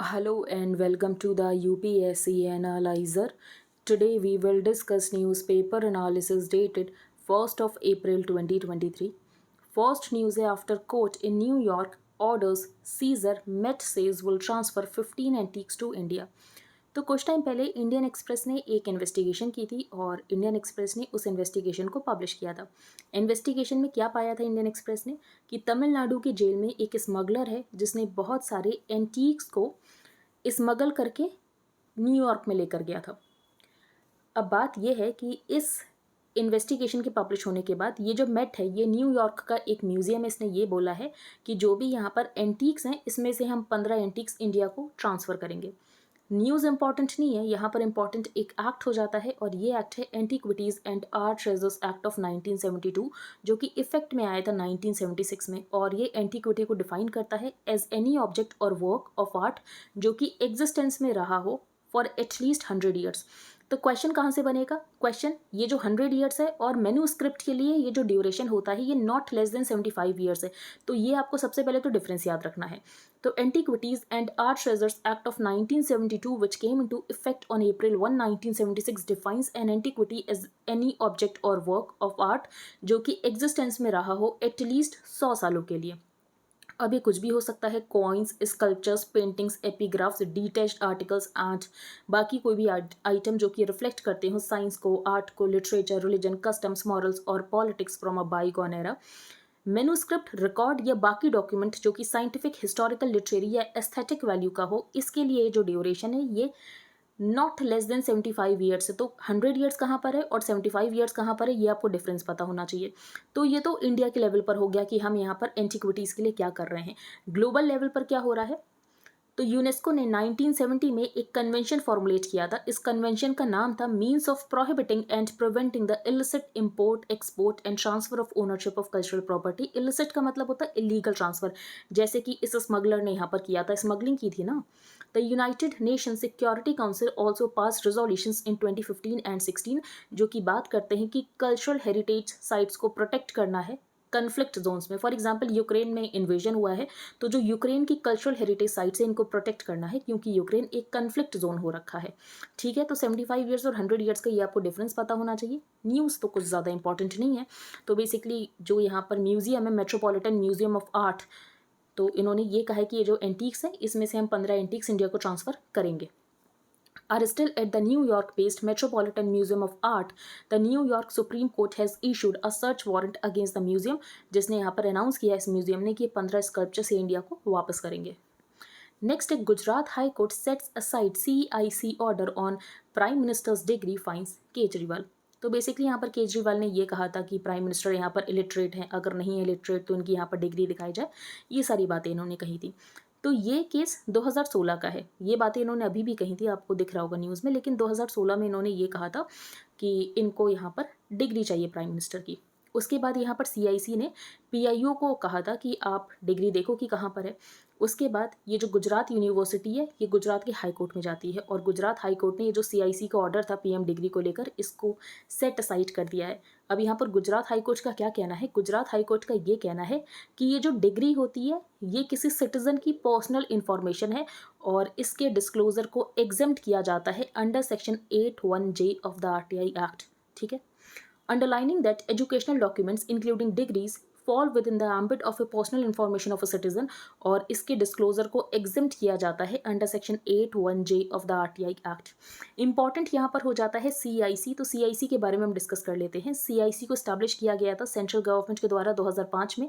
Hello and welcome to the UPSC Analyzer. Today we will discuss newspaper analysis dated 1st of April 2023. First news है after court in New York orders Caesar Met says will transfer 15 antiques to India. तो कुछ time पहले Indian express ने एक investigation की थी और Indian express ने उस इन्वेस्टिगेशन को पब्लिश किया था। इन्वेस्टिगेशन में क्या पाया था इंडियन एक्सप्रेस ने कि तमिलनाडु की जेल में एक स्मगलर है जिसने बहुत सारे एंटीक्स को स्मगल करके न्यूयॉर्क में लेकर गया था। अब बात यह है कि इस इन्वेस्टिगेशन के पब्लिश होने के बाद ये जो मेट है ये न्यूयॉर्क का एक म्यूज़ियम है, इसने ये बोला है कि जो भी यहाँ पर एंटीक्स हैं इसमें से हम 15 एंटीक्स इंडिया को ट्रांसफ़र करेंगे। न्यूज़ इंपॉर्टेंट नहीं है, यहाँ पर इंपॉर्टेंट एक एक्ट हो जाता है और ये एक्ट है antiquities and art treasures act of 1972 जो कि इफेक्ट में आया था 1976 में। और ये एंटीक्विटी को डिफाइन करता है एज एनी ऑब्जेक्ट और वर्क ऑफ आर्ट जो कि एग्जिस्टेंस में रहा हो फॉर एटलीस्ट 100 ईयर्स। तो क्वेश्चन कहाँ से बनेगा? क्वेश्चन ये जो 100 ईयर्स है और मैन्यूस्क्रिप्ट के लिए ये जो ड्यूरेशन होता है ये नॉट लेस देन 75 ईयर्स है। तो ये आपको सबसे पहले तो डिफरेंस याद रखना है। तो antiquities and art treasures act of 1972 which came into effect on April 1, 1976 defines an antiquity as any object और वर्क ऑफ आर्ट जो कि एग्जिस्टेंस में रहा हो एटलीस्ट 100 सालों के लिए। अब ये कुछ भी हो सकता है, coins, sculptures, paintings, epigraphs, detached articles and बाकी कोई भी आइटम जो कि रिफ्लेक्ट करते हो साइंस को, आर्ट को, लिटरेचर, रिलीजन, कस्टम्स, मॉरल्स और politics from a bygone era. Manuscript, record या बाकी डॉक्यूमेंट जो कि साइंटिफिक, हिस्टोरिकल, लिटरेरी या एस्थेटिक वैल्यू का हो, इसके लिए जो ड्यूरेशन है ये नॉट लेस देन 75 ईयर्स है। तो 100 ईयर्स कहाँ पर है और 75 ईयर्स कहाँ पर है ये आपको डिफरेंस पता होना चाहिए। तो ये तो इंडिया के लेवल पर हो गया कि हम यहाँ पर एंटीक्विटीज़ के लिए क्या कर रहे हैं। ग्लोबल लेवल पर क्या हो रहा है? तो यूनेस्को ने 1970 में एक कन्वेंशन फॉर्मुलेट किया था। इस कन्वेंशन का नाम था means of prohibiting and preventing the illicit import, export and transfer of ownership of cultural property. Illicit का मतलब होता है इलीगल ट्रांसफर, जैसे कि इस स्मगलर ने यहाँ पर किया था, स्मगलिंग की थी ना। The United nation security council also pass resolutions in 2015 and 16 जो कि बात करते हैं कि कल्चरल हेरिटेज साइट्स को प्रोटेक्ट करना है कन्फ्लिक्ट जोन्स में। फॉर एग्जांपल यूक्रेन में इन्वेजन हुआ है तो जो यूक्रेन की कल्चरल हेरिटेज साइट्स है इनको प्रोटेक्ट करना है क्योंकि यूक्रेन एक कन्फ्लिक्ट जोन हो रखा है। ठीक है, तो 75 ईयर्स और 100 ईयर्स का ये आपको डिफरेंस पता होना चाहिए। न्यूज़ तो कुछ ज़्यादा इंपॉर्टेंट नहीं है। तो बेसिकली जो यहाँ पर म्यूजियम है मेट्रोपॉलिटन म्यूजियम ऑफ आर्ट, तो इन्होंने ये कहा है कि ये जो एंटीक्स हैं इसमें से हम 15 एंटीक्स इंडिया को ट्रांसफ़र करेंगे। Are still at the New York-based Metropolitan Museum of Art, the New York Supreme Court has issued a search warrant against the museum, जिसने यहाँ पर अनाउंस किया इस म्यूजियम ने कि 15 स्कल्पचर से इंडिया को वापस करेंगे। नेक्स्ट है Gujarat High court sets aside CIC order on prime ministers degree फाइंस Kejriwal. तो बेसिकली यहाँ पर केजरीवाल ने ये कहा था कि प्राइम मिनिस्टर यहाँ पर इलिटरेट हैं, अगर नहीं है इलिटरेट तो इनकी यहाँ पर डिग्री दिखाई जाए, ये सारी बातें इन्होंने कही थी। तो ये केस 2016 का है, ये बातें इन्होंने अभी भी कही थी, आपको दिख रहा होगा न्यूज़ में, लेकिन 2016 में इन्होंने ये कहा था कि इनको यहाँ पर डिग्री चाहिए प्राइम मिनिस्टर की। उसके बाद यहाँ पर CIC ने PIO को कहा था कि आप डिग्री देखो कि कहाँ पर है। उसके बाद ये जो गुजरात यूनिवर्सिटी है ये गुजरात के हाई कोर्ट में जाती है और गुजरात हाई कोर्ट ने ये जो CIC का ऑर्डर था PM डिग्री को लेकर इसको सेट असाइड कर दिया है। अब यहाँ पर गुजरात हाई कोर्ट का क्या कहना है? गुजरात हाई कोर्ट का ये कहना है कि ये जो डिग्री होती है ये किसी सिटीजन की पर्सनल इन्फॉर्मेशन है और इसके डिस्क्लोजर को एग्जेम्प्ट किया जाता है under section 81J of the RTI act. ठीक है, underlining that educational documents including degrees fall within the ambit of a personal information of a citizen और इसके डिस्क्लोजर को एग्जिम्ट किया जाता है under section 81J of the RTI act. Important यहाँ पर हो जाता है CIC। तो CIC के बारे में हम डिस्कस कर लेते हैं। CIC को स्टैब्लिश किया गया था सेंट्रल गवर्नमेंट के द्वारा 2005 में।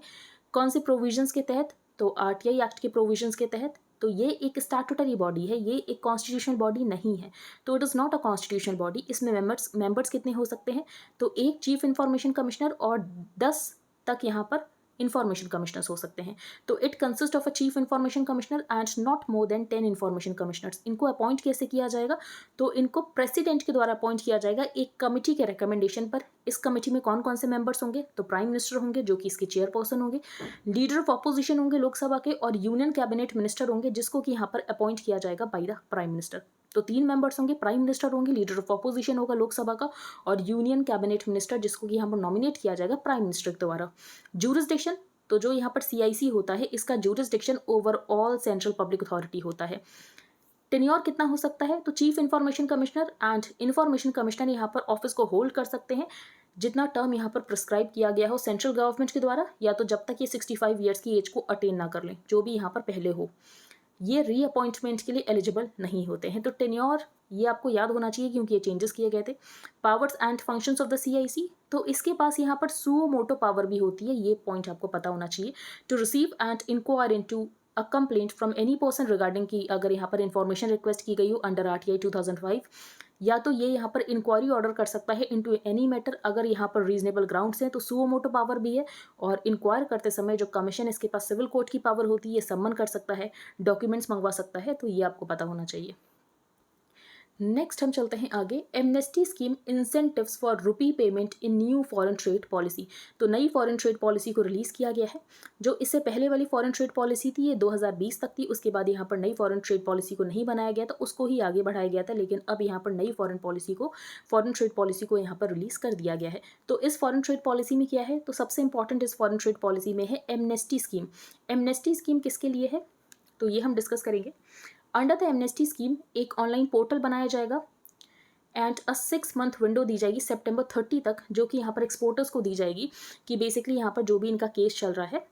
कौन से प्रोविजंस के तहत? तो RTI एक्ट के प्रोविजंस के तहत। तो ये एक स्टैट्यूटरी बॉडी है, ये एक कॉन्स्टिट्यूशनल बॉडी नहीं है। तो it is not a constitutional body. इसमें मेंबर्स कितने हो सकते हैं? तो एक चीफ इंफॉर्मेशन कमिश्नर और 10 तक यहाँ पर इंफॉर्मेशन कमिश्नर्स हो सकते हैं। तो it consist of a chief information commissioner and not more than 10 information commissioners. इनको अपॉइंट कैसे किया जाएगा? तो इनको प्रेसिडेंट के द्वारा अपॉइंट किया जाएगा एक कमिटी के रिकमेंडेशन पर। इस कमिटी में कौन कौन से मेंबर्स होंगे? तो प्राइम मिनिस्टर होंगे जो कि इसके चेयरपर्सन होंगे, लीडर ऑफ अपोजिशन होंगे लोकसभा के, और यूनियन कैबिनेट मिनिस्टर होंगे जिसको कि यहाँ पर अपॉइंट किया जाएगा बाय द प्राइम मिनिस्टर। तो 3 मेंबर्स होंगे, प्राइम मिनिस्टर होंगे, लीडर ऑफ अपोजिशन होगा लोकसभा का, और यूनियन कैबिनेट मिनिस्टर जिसको कि यहाँ पर नॉमिनेट किया जाएगा प्राइम मिनिस्टर के द्वारा। जूरिसडिक्शन, तो जो यहाँ पर CIC होता है इसका jurisdiction over all central public authority होता है। टेन्योर कितना हो सकता है, तो chief information commissioner and information commissioner यहाँ पर ऑफिस को होल्ड कर सकते हैं जितना टर्म यहाँ पर प्रिस्क्राइब किया गया हो सेंट्रल गवर्नमेंट के द्वारा, या तो जब तक ये 65 ईयर्स की एज को अटेन ना कर लें, जो भी यहाँ पर पहले हो। ये रीअपॉइंटमेंट के लिए एलिजिबल नहीं होते हैं। तो टेन्योर ये आपको याद होना चाहिए क्योंकि ये चेंजेस किए गए थे। Powers and functions of the CIC, तो इसके पास यहाँ पर सुओ मोटो पावर भी होती है, ये पॉइंट आपको पता होना चाहिए। To receive and inquire into a complaint from any person regarding की अगर यहाँ पर इंफॉर्मेशन रिक्वेस्ट की गई हो अंडर RTI 2005, या तो ये यहाँ पर इंक्वायरी ऑर्डर कर सकता है इनटू एनी मैटर अगर यहाँ पर रीजनेबल ग्राउंड्स हैं, तो सुओ मोटो पावर भी है। और इंक्वायर करते समय जो कमीशन इसके पास सिविल कोर्ट की पावर होती है, ये सम्मन कर सकता है, डॉक्यूमेंट्स मंगवा सकता है, तो ये आपको पता होना चाहिए। नेक्स्ट हम चलते हैं आगे। Amnesty scheme incentives for rupee payment in new foreign trade policy, तो नई फॉरेन ट्रेड पॉलिसी को रिलीज़ किया गया है। जो इससे पहले वाली फॉरेन ट्रेड पॉलिसी थी ये 2020 तक थी, उसके बाद यहाँ पर नई फॉरेन ट्रेड पॉलिसी को नहीं बनाया गया था, उसको ही आगे बढ़ाया गया था, लेकिन अब यहाँ पर नई फॉरेन ट्रेड पॉलिसी को यहाँ पर रिलीज़ कर दिया गया है। तो इस फॉरेन ट्रेड पॉलिसी में क्या है, तो सबसे इंपॉर्टेंट इस फॉरेन ट्रेड पॉलिसी में है एमनेस्टी स्कीम। एमनेस्टी स्कीम किसके लिए है, तो ये हम डिस्कस करेंगे। अंडर द एमनेस्टी स्कीम एक ऑनलाइन पोर्टल बनाया जाएगा एंड अ 6 मंथ विंडो दी जाएगी September 30 तक, जो कि यहाँ पर एक्सपोर्टर्स को दी जाएगी कि बेसिकली यहाँ पर जो भी इनका केस चल रहा है,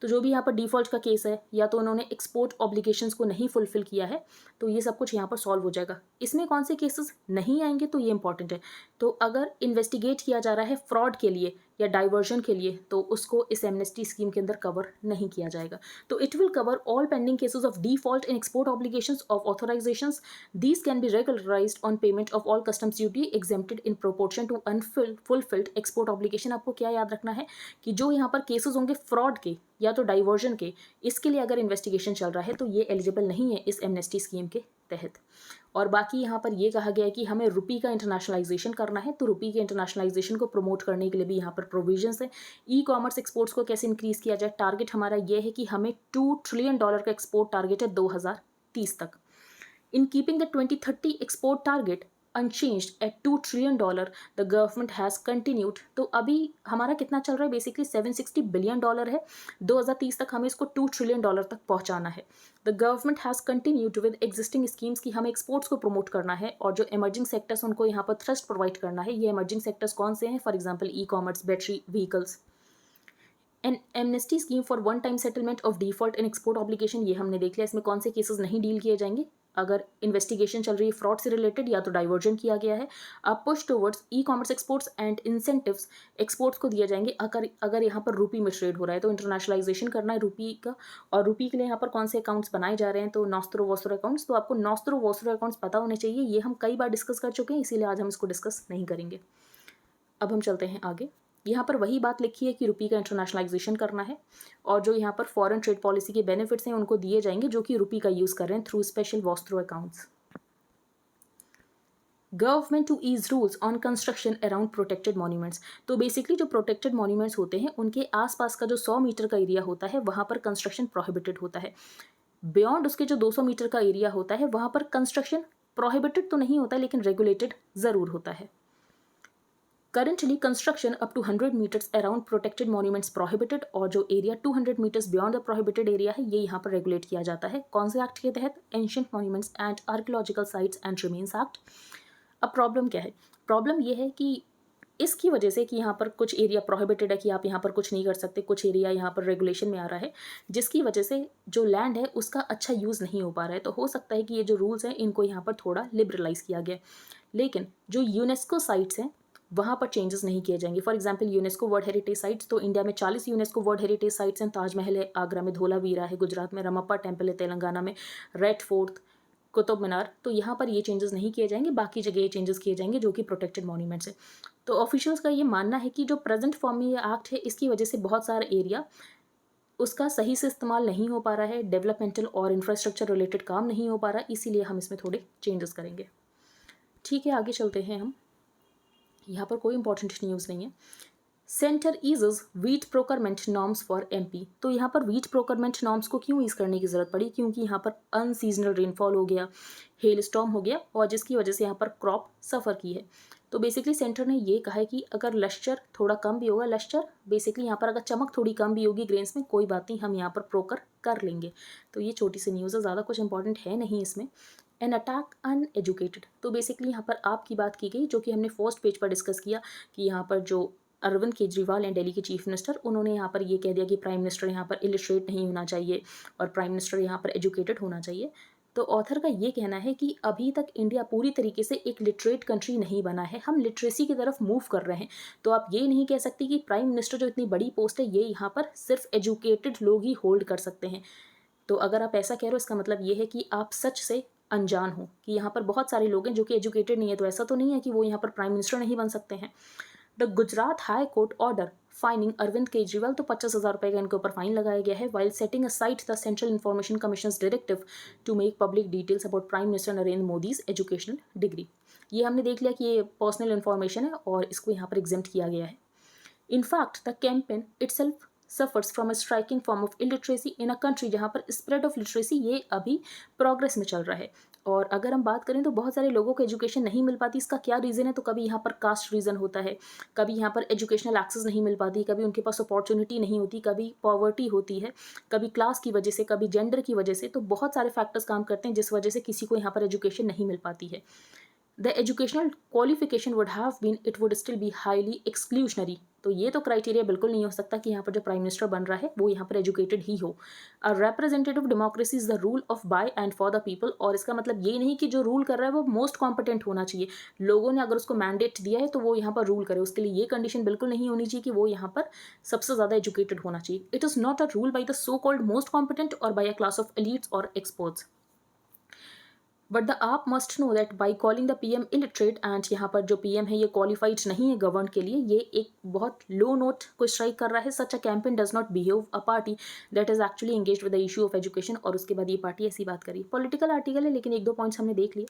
तो जो भी यहाँ पर डिफ़ॉल्ट का केस है या तो उन्होंने एक्सपोर्ट ऑब्लिगेशंस को नहीं फुलफिल किया है, तो ये सब कुछ यहाँ पर सॉल्व हो जाएगा। इसमें कौन से केसेस नहीं आएंगे, तो ये इंपॉर्टेंट है। तो अगर इन्वेस्टिगेट किया जा रहा है फ्रॉड के लिए या डाइवर्जन के लिए, तो उसको इस एमनेस्टी स्कीम के अंदर कवर नहीं किया जाएगा। तो it will cover all pending cases of default in export obligations of authorisations. These can be regularised on payment of all customs duty exempted in proportion to unfulfilled export obligation. आपको क्या याद रखना है कि जो यहाँ पर केसेस होंगे फ्रॉड के या तो डाइवर्जन के, इसके लिए अगर इन्वेस्टिगेशन चल रहा है तो ये एलिजिबल नहीं है इस एमनेस्टी स्कीम के तहत। और बाकी यहाँ पर ये कहा गया है कि हमें रुपी का इंटरनेशनलाइजेशन करना है, तो रुपी के इंटरनेशनलाइजेशन को प्रमोट करने के लिए भी यहाँ पर प्रोविजंस है। ई कॉमर्स एक्सपोर्ट्स को कैसे इंक्रीज़ किया जाए, टारगेट हमारा ये है कि हमें $2 ट्रिलियन का एक्सपोर्ट टारगेट है 2030 तक। In keeping the 2030 export target unchanged at $2 trillion, the government has continued। तो अभी हमारा कितना चल रहा है, बेसिकली $760 बिलियन है। 2030 तक हमें इसको $2 ट्रिलियन तक पहुंचाना है। The government has continued with existing schemes की हमें एक्सपोर्ट्स को प्रमोट करना है, और जो इमर्जिंग सेक्टर्स उनको यहाँ पर थ्रस्ट प्रोवाइड करना है। ये इमर्जिंग सेक्टर्स कौन से हैं, for example e commerce, battery vehicles. An amnesty scheme for one time settlement of default in export obligation, ये हमने देख लिया। इसमें कौन से केसेस नहीं डील किए जाएंगे अगर इन्वेस्टिगेशन चल रही है फ्रॉड से रिलेटेड या तो डाइवर्जन किया गया है। अब push towards e commerce exports and incentives exports को दिया जाएंगे अगर यहाँ पर रुपी में ट्रेड हो रहा है, तो इंटरनेशनलाइजेशन करना है रुपी का। और रुपी के लिए यहाँ पर कौन से अकाउंट्स बनाए जा रहे हैं, तो नॉस्त्रो वोस्त्रो अकाउंट्स। तो आपको नॉस्त्रो वोस्त्रो अकाउंट्स पता होने चाहिए, ये हम कई बार डिस्कस कर चुके हैं, इसीलिए आज हम इसको डिस्कस नहीं करेंगे। अब हम चलते हैं आगे। यहाँ पर वही बात लिखी है कि रुपी का इंटरनेशनलाइजेशन करना है, और जो यहाँ पर फॉरेन ट्रेड पॉलिसी के बेनिफिट्स हैं उनको दिए जाएंगे जो कि रुपी का यूज़ कर रहे हैं through special vostro accounts. Government to ease rules on construction around protected monuments, तो बेसिकली जो प्रोटेक्टेड मॉन्यूमेंट्स होते हैं उनके आसपास का जो 100 मीटर का एरिया होता है वहाँ पर कंस्ट्रक्शन प्रोहिबिटेड होता है। बियॉन्ड उसके जो 200 मीटर का एरिया होता है वहाँ पर कंस्ट्रक्शन प्रोहिबिटेड तो नहीं होता, लेकिन रेगुलेटेड ज़रूर होता है। Currently, construction up to 100 meters around protected monuments prohibited, और जो area 200 meters beyond the prohibited area है ये यहाँ पर रेगुलेट किया जाता है। कौन से एक्ट के तहत, Ancient Monuments and Archaeological Sites and Remains Act। अब प्रॉब्लम क्या है, प्रॉब्लम ये है कि इसकी वजह से कि यहाँ पर कुछ एरिया प्रोहिबिटेड है कि आप यहाँ पर कुछ नहीं कर सकते, कुछ एरिया यहाँ पर रेगुलेशन में आ रहा है, जिसकी वजह से जो लैंड है उसका अच्छा यूज़ नहीं हो पा रहा है। तो हो सकता है कि ये जो रूल्स हैं इनको यहाँ पर थोड़ा लिबरलाइज़ किया गया, लेकिन जो यूनेस्को साइट्स हैं वहाँ पर चेंजेस नहीं किए जाएंगे। For example UNESCO world heritage sites, तो इंडिया में 40 यूनेस्को वर्ल्ड हेरिटेज साइट्स हैं। ताजमहल है आगरा में, धोलावीरा है गुजरात में, रमप्पा टेम्पल है तेलंगाना में, रेड फोर्ट, कुतुब मीनार, तो यहाँ पर ये चेंजेस नहीं किए जाएंगे। बाकी जगह ये चेंजेस किए जाएंगे जो कि प्रोटेक्टेड मॉन्यूमेंट्स है। तो ऑफिशियल्स का ये मानना है कि जो प्रेजेंट फॉर्म में ये एक्ट है इसकी वजह से बहुत सारा एरिया उसका सही से इस्तेमाल नहीं हो पा रहा है, डेवलपमेंटल और इंफ्रास्ट्रक्चर रिलेटेड काम नहीं हो पा रहा, इसीलिए हम इसमें थोड़े चेंजेस करेंगे। ठीक है, आगे चलते हैं हम। यहाँ पर कोई इंपॉर्टेंट न्यूज़ नहीं है। Centre eases wheat procurement norms for MP, तो यहाँ पर वीट प्रोकरमेंट नॉर्म्स को क्यों ईज करने की ज़रूरत पड़ी, क्योंकि यहाँ पर अनसीजनल रेनफॉल हो गया, हेल स्टॉर्म हो गया, और जिसकी वजह से यहाँ पर क्रॉप सफ़र की है। तो बेसिकली सेंटर ने ये कहा है कि अगर लश्चर थोड़ा कम भी होगा, लश्चर बेसिकली यहाँ पर अगर चमक थोड़ी कम भी होगी ग्रेन्स में, कोई बात नहीं, हम यहाँ पर प्रोकर कर लेंगे। तो ये छोटी सी न्यूज़ है, ज़्यादा कुछ इंपॉर्टेंट है नहीं इसमें। एन अटैक अनएजुकेटेड, तो बेसिकली यहाँ पर आपकी बात की गई जो कि हमने फर्स्ट पेज पर डिस्कस किया कि यहाँ पर जो अरविंद केजरीवाल एंड दिल्ली के चीफ मिनिस्टर, उन्होंने यहाँ पर ये कह दिया कि प्राइम मिनिस्टर यहाँ पर इलिटरेट नहीं होना चाहिए और प्राइम मिनिस्टर यहाँ पर एजुकेटेड होना चाहिए। तो ऑथर का ये कहना है कि अभी तक इंडिया पूरी तरीके से एक लिटरेट कंट्री नहीं बना है, हम लिटरेसी की तरफ मूव कर रहे हैं। तो आप ये नहीं कह सकते कि प्राइम मिनिस्टर जो इतनी बड़ी पोस्ट है ये यहाँ पर सिर्फ एजुकेटेड लोग ही होल्ड कर सकते हैं। तो अगर आप ऐसा कह रहे हो इसका मतलब ये है कि आप सच से अनजान हो कि यहाँ पर बहुत सारे लोग हैं जो कि एजुकेटेड नहीं है, तो ऐसा तो नहीं है कि वो यहाँ पर प्राइम मिनिस्टर नहीं बन सकते हैं। The Gujarat High Court order fining Arvind Kejriwal, तो 50,000 रुपये का इनके ऊपर फाइन लगाया गया है while setting aside the Central Information Commission directive to make public details about Prime Minister Narendra Modi's educational degree. ये हमने देख लिया कि ये पर्सनल इन्फॉर्मेशन है और इसको यहाँ पर एग्जेम्प्ट किया गया है। In fact, the campaign itself suffers from a striking form of illiteracy in a country जहाँ पर spread of literacy ये अभी प्रोग्रेस में चल रहा है। और अगर हम बात करें तो बहुत सारे लोगों को एजुकेशन नहीं मिल पाती, इसका क्या रीज़न है? तो कभी यहाँ पर कास्ट रीज़न होता है, कभी यहाँ पर एजुकेशनल एक्सेस नहीं मिल पाती, कभी उनके पास अपॉर्चुनिटी नहीं होती, कभी पॉवर्टी होती है, कभी क्लास की वजह से, कभी जेंडर की वजह से। तो बहुत सारे फैक्टर्स काम करते हैं जिस वजह से किसी को यहाँ पर एजुकेशन नहीं मिल पाती है। The educational qualification would have been it would still be highly exclusionary, तो ये तो क्राइटेरिया बिल्कुल नहीं हो सकता कि यहाँ पर जो प्राइम मिनिस्टर बन रहा है वो यहाँ पर एजुकेटेड ही हो। A representative democracy is the rule of by and for the people, और इसका मतलब ये नहीं कि जो रूल कर रहा है वो मोस्ट कॉम्पिटेंट होना चाहिए। लोगों ने अगर उसको मैंडेट दिया है तो वो यहाँ पर रूल करे, उसके लिए ये कंडीशन बिल्कुल नहीं होनी चाहिए कि वो यहाँ पर सबसे ज़्यादा एजुकेटेड होना चाहिए। It is not a rule by the so called most competent और by a class of elites और एक्सपर्ट्स। बट द आप must know that by calling the PM illiterate, and यहाँ पर जो पीएम है ये क्वालिफाइड नहीं है गवर्न के लिए, ये एक बहुत लो नोट को स्ट्राइक कर रहा है। Such a campaign does not behave a party that is actually engage with the issue of education, और उसके बाद ये पार्टी ऐसी बात करी। पॉलिटिकल आर्टिकल है लेकिन एक दो पॉइंट्स हमने देख लिए।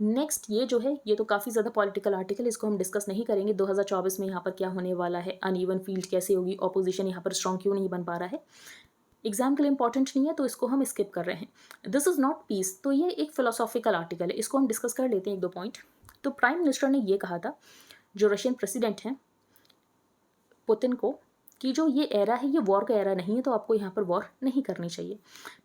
नेक्स्ट ये जो है ये तो काफ़ी ज़्यादा पॉलिटिकल आर्टिकल, इसको हम डिस्कस नहीं करेंगे। 2024 में यहाँ पर क्या होने वाला है, अनइवन फील्ड कैसे होगी, ऑपोजिशन यहाँ पर स्ट्रॉन्ग क्यों नहीं बन पा रहा है, एग्जाम के लिए इंपॉर्टेंट नहीं है तो इसको हम स्किप कर रहे हैं। दिस इज़ नॉट पीस, तो ये एक फिलोसॉफिकल आर्टिकल है, इसको हम डिस्कस कर लेते हैं एक दो पॉइंट। तो प्राइम मिनिस्टर ने ये कहा था जो रशियन प्रेसिडेंट हैं पुतिन को कि जो ये एरा है ये वॉर का एरा नहीं है, तो आपको यहाँ पर वॉर नहीं करनी चाहिए।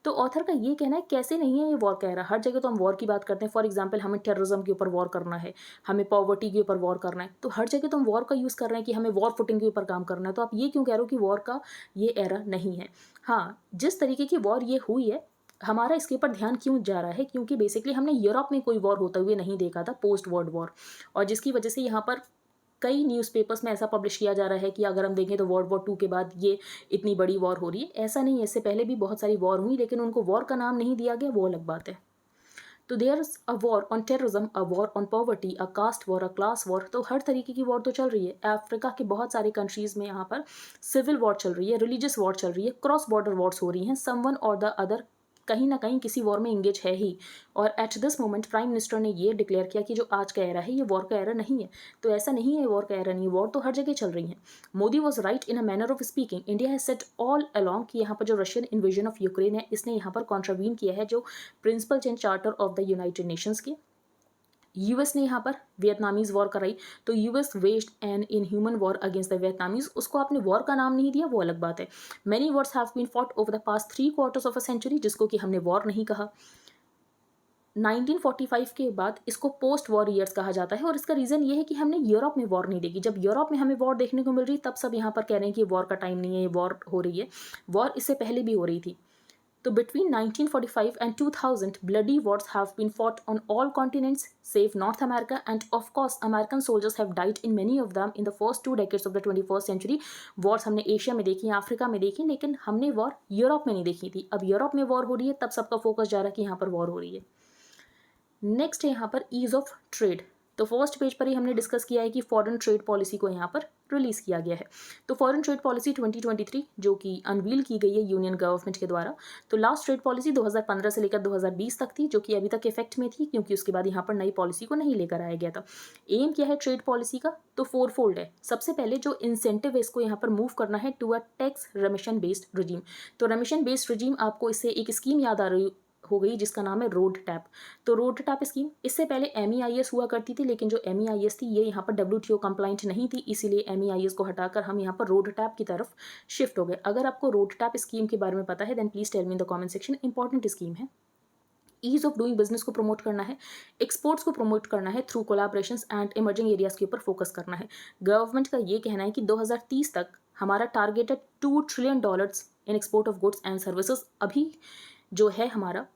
तो ऑथर का ये कहना है कैसे नहीं है ये वॉर का एरा, हर जगह तो हम वॉर की बात करते हैं। फॉर एग्जांपल हमें टेररिज्म के ऊपर वॉर करना है, हमें पॉवर्टी के ऊपर वॉर करना है, तो हर जगह तो हम वॉर का यूज़ कर रहे हैं कि हमें वॉर फुटिंग के ऊपर काम करना है। तो आप ये क्यों कह रहे हो कि वॉर का ये एरा नहीं है? हाँ, जिस तरीके की वॉर ये हुई है हमारा इसके ऊपर ध्यान क्यों जा रहा है, क्योंकि बेसिकली हमने यूरोप में कोई वॉर होते हुए नहीं देखा था पोस्ट वर्ल्ड वॉर, और जिसकी वजह से यहाँ पर कई न्यूज़पेपर्स में ऐसा पब्लिश किया जा रहा है कि अगर हम देखें तो वर्ल्ड वॉर 2 के बाद ये इतनी बड़ी वॉर हो रही है। ऐसा नहीं है, इससे पहले भी बहुत सारी वॉर हुई लेकिन उनको वॉर का नाम नहीं दिया गया, वो अलग बात है। तो there is a war on terrorism, a war on poverty, a caste war, a class war, तो हर तरीके की वॉर तो चल रही है। अफ्रीका के बहुत सारे कंट्रीज़ में यहाँ पर सिविल वॉर चल रही है, रिलीजियस वॉर चल रही है, क्रॉस बॉर्डर वॉर्स हो रही हैं, समवन और द अदर कहीं ना कहीं किसी वॉर में इंगेज है ही। और at this moment prime minister ने ये डिक्लेयर किया कि जो आज का एरा है ये वॉर का एरा नहीं है। तो ऐसा नहीं है वॉर का एरा नहीं है, वॉर तो हर जगह चल रही है। Modi was right in a manner of speaking, India has set all along कि यहाँ पर जो रशियन इन्वेजन ऑफ यूक्रेन है इसने यहाँ पर कॉन्ट्रावीन किया है जो principle and charter of the United Nations की। यूएस ने यहाँ पर वियतनामीज वॉर कराई, तो US waged an inhuman war against the Vietnamese, उसको आपने वॉर का नाम नहीं दिया, वो अलग बात है। Many wars have been fought over the past 3/4 of a century, जिसको कि हमने वॉर नहीं कहा। 1945 के बाद इसको पोस्ट वॉर ईयर्स कहा जाता है, और इसका रीज़न ये है कि हमने यूरोप में वॉर नहीं देखी। जब यूरोप में हमें वॉर देखने को मिल रही तब सब यहाँ पर कह रहे हैं कि वॉर का टाइम नहीं है, ये वॉर हो रही है। वॉर इससे पहले भी हो रही थी। तो between 1945 and 2000, bloody wars have been fought on all continents save North America, and of course, American soldiers have died in many of them in the first 2 decades of the 21st century. Wars हमने Asia में देखी, Africa में देखी, लेकिन हमने war Europe में नहीं देखी थी। अब यूरोप में वॉर हो रही है, तब सबका फोकस जा रहा है कि यहाँ पर वॉर हो रही है। नेक्स्ट है यहाँ पर ईज ऑफ ट्रेड। तो फर्स्ट पेज पर ही हमने डिस्कस किया है कि फॉरेन ट्रेड पॉलिसी को यहाँ पर रिलीज़ किया गया है। तो फॉरेन ट्रेड पॉलिसी 2023 जो कि अनवील की गई है यूनियन गवर्नमेंट के द्वारा। तो लास्ट ट्रेड पॉलिसी 2015 से लेकर 2020 तक थी, जो कि अभी तक इफेक्ट में थी क्योंकि उसके बाद यहाँ पर नई पॉलिसी को नहीं लेकर आया गया था। एम क्या है ट्रेड पॉलिसी का? तो 4फोल्ड है। सबसे पहले जो इंसेंटिव है इसको यहाँ पर मूव करना है to a tax remission based regime. तो रेमिशन बेस्ड रिजीम, आपको इससे एक स्कीम याद आ रही हो गई जिसका नाम है रोड टैप। तो रोड टैप स्कीम, इससे पहले MEIS हुआ करती थी, लेकिन जो MEIS थी ये यहाँ पर WTO कंप्लाइंट नहीं थी, इसीलिए MEIS को हटाकर हम यहाँ पर रोड टैप की तरफ शिफ्ट हो गए। अगर आपको रोड टैप स्कीम के बारे में पता है then please tell me in the comment section. Important scheme है। ईज ऑफ डूइंग बिजनेस को प्रमोट करना है, एक्सपोर्ट्स को प्रमोट करना है through collaborations and emerging areas के ऊपर फोकस करना है। गवर्नमेंट का ये कहना है कि 2030 तक हमारा टारगेट है $2 trillion in export of goods and services. अभी जो है हमारा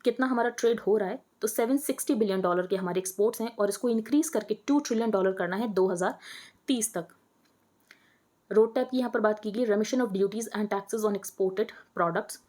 कितना हमारा ट्रेड हो रहा है, तो $760 बिलियन के हमारे एक्सपोर्ट्स हैं और इसको इंक्रीज करके $2 ट्रिलियन करना है 2030 तक। रोड टैप की यहाँ पर बात की गई, रेमिशन of duties and taxes on exported products.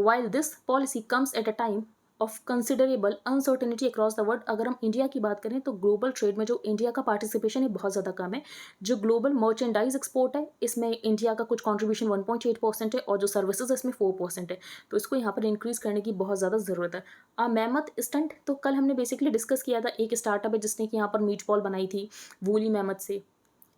While this policy comes at a time of considerable uncertainty across the world. अगर हम इंडिया की बात करें तो ग्लोबल ट्रेड में जो इंडिया का पार्टिसिपेशन है बहुत ज़्यादा कम है। जो ग्लोबल मर्चेंडाइज एक्सपोर्ट है इसमें इंडिया का कुछ कंट्रीब्यूशन 1.8% है और जो सर्विसेज इसमें 4% है, तो इसको यहाँ पर इंक्रीज करने की बहुत ज़्यादा ज़रूरत है। मेमथ स्टंट, तो कल हमने बेसिकली डिस्कस किया था, एक स्टार्टअप है जिसने कि यहाँ पर मीट बॉल बनाई थी वूली मेमथ से।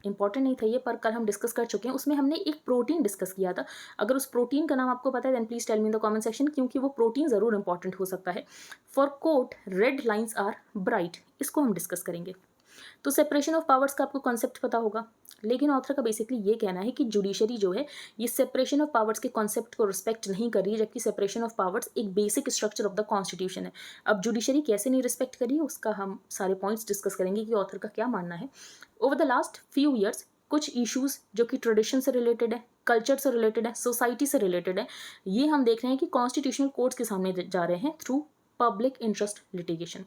इंपॉर्टेंट नहीं था ये, पर कल हम डिस्कस कर चुके हैं। उसमें हमने एक प्रोटीन डिस्कस किया था। अगर उस प्रोटीन का नाम आपको पता है then please tell me in the comment section, क्योंकि वो प्रोटीन ज़रूर इंपॉर्टेंट हो सकता है। For coat red lines are bright, इसको हम डिस्कस करेंगे। तो सेपरेशन ऑफ पावर्स का आपको कॉन्सेप्ट पता होगा, लेकिन ऑथर का बेसिकली ये कहना है कि जुडिशरी जो है ये सेपरेशन ऑफ पावर्स के कॉन्सेप्ट को रिस्पेक्ट नहीं कर रही है, जबकि सेपरेशन ऑफ पावर्स एक basic structure of the constitution है। अब जुडिशरी कैसे नहीं रिस्पेक्ट कर रही है उसका हम सारे पॉइंट्स डिस्कस करेंगे कि ऑथर का क्या मानना है। Over the last few years कुछ इश्यूज जो कि ट्रेडिशन से रिलेटेड है, कल्चर से रिलेटेड है, सोसाइटी से रिलेटेड है, ये हम देख रहे हैं कि कॉन्स्टिट्यूशनल कोर्ट्स के सामने जा रहे हैं थ्रू पब्लिक इंटरेस्ट लिटिगेशन।